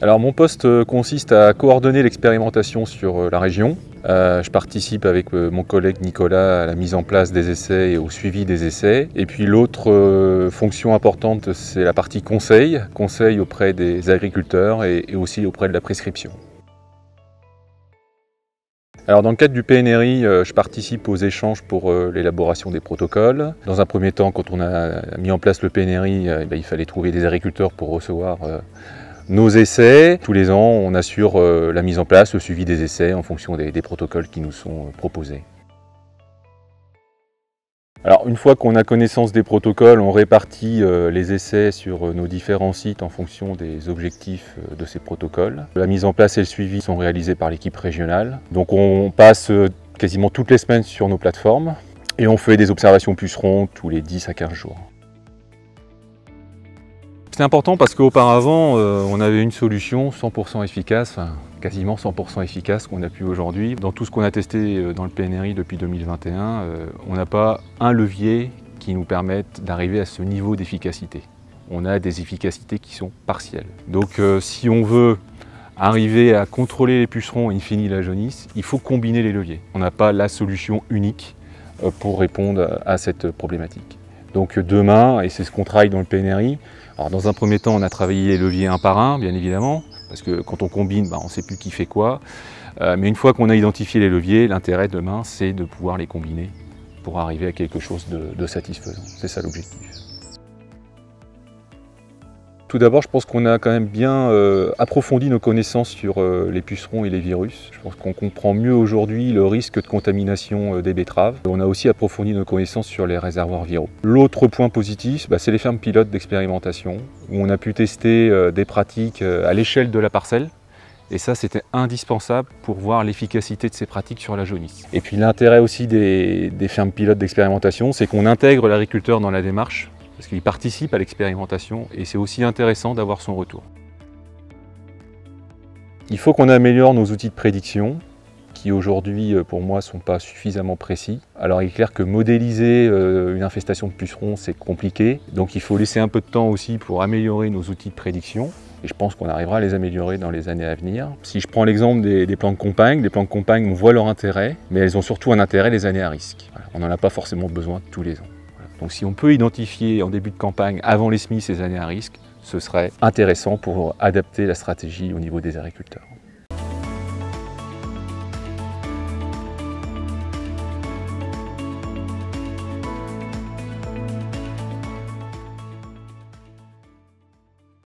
Alors mon poste consiste à coordonner l'expérimentation sur la région. Je participe avec mon collègue Nicolas à la mise en place des essais et au suivi des essais. Et puis l'autre fonction importante, c'est la partie conseil auprès des agriculteurs et aussi auprès de la prescription. Alors dans le cadre du PNRI, je participe aux échanges pour l'élaboration des protocoles. Dans un premier temps, quand on a mis en place le PNRI, il fallait trouver des agriculteurs pour recevoir nos essais. Tous les ans, on assure la mise en place, le suivi des essais en fonction des protocoles qui nous sont proposés. Alors une fois qu'on a connaissance des protocoles, on répartit les essais sur nos différents sites en fonction des objectifs de ces protocoles. La mise en place et le suivi sont réalisés par l'équipe régionale. Donc on passe quasiment toutes les semaines sur nos plateformes et on fait des observations pucerons tous les 10 à 15 jours. C'est important parce qu'auparavant, on avait une solution 100% efficace, enfin quasiment 100% efficace qu'on a pu aujourd'hui. Dans tout ce qu'on a testé dans le PNRI depuis 2021, on n'a pas un levier qui nous permette d'arriver à ce niveau d'efficacité. On a des efficacités qui sont partielles. Donc si on veut arriver à contrôler les pucerons in fine la jaunisse, il faut combiner les leviers. On n'a pas la solution unique pour répondre à cette problématique. Donc demain, et c'est ce qu'on travaille dans le PNRI, alors dans un premier temps on a travaillé les leviers un par un, bien évidemment, parce que quand on combine, on ne sait plus qui fait quoi. Mais une fois qu'on a identifié les leviers, l'intérêt demain c'est de pouvoir les combiner pour arriver à quelque chose de satisfaisant. C'est ça l'objectif. Tout d'abord, je pense qu'on a quand même bien approfondi nos connaissances sur les pucerons et les virus. Je pense qu'on comprend mieux aujourd'hui le risque de contamination des betteraves. On a aussi approfondi nos connaissances sur les réservoirs viraux. L'autre point positif, c'est les fermes pilotes d'expérimentation, où on a pu tester des pratiques à l'échelle de la parcelle. Et ça, c'était indispensable pour voir l'efficacité de ces pratiques sur la jaunisse. Et puis l'intérêt aussi des fermes pilotes d'expérimentation, c'est qu'on intègre l'agriculteur dans la démarche, parce qu'il participe à l'expérimentation et c'est aussi intéressant d'avoir son retour. Il faut qu'on améliore nos outils de prédiction qui aujourd'hui pour moi ne sont pas suffisamment précis. Alors il est clair que modéliser une infestation de pucerons c'est compliqué, donc il faut laisser un peu de temps aussi pour améliorer nos outils de prédiction et je pense qu'on arrivera à les améliorer dans les années à venir. Si je prends l'exemple des plans de campagne, on voit leur intérêt, mais elles ont surtout un intérêt les années à risque. Voilà, on n'en a pas forcément besoin tous les ans. Donc si on peut identifier en début de campagne, avant les semis, ces années à risque, ce serait intéressant pour adapter la stratégie au niveau des agriculteurs.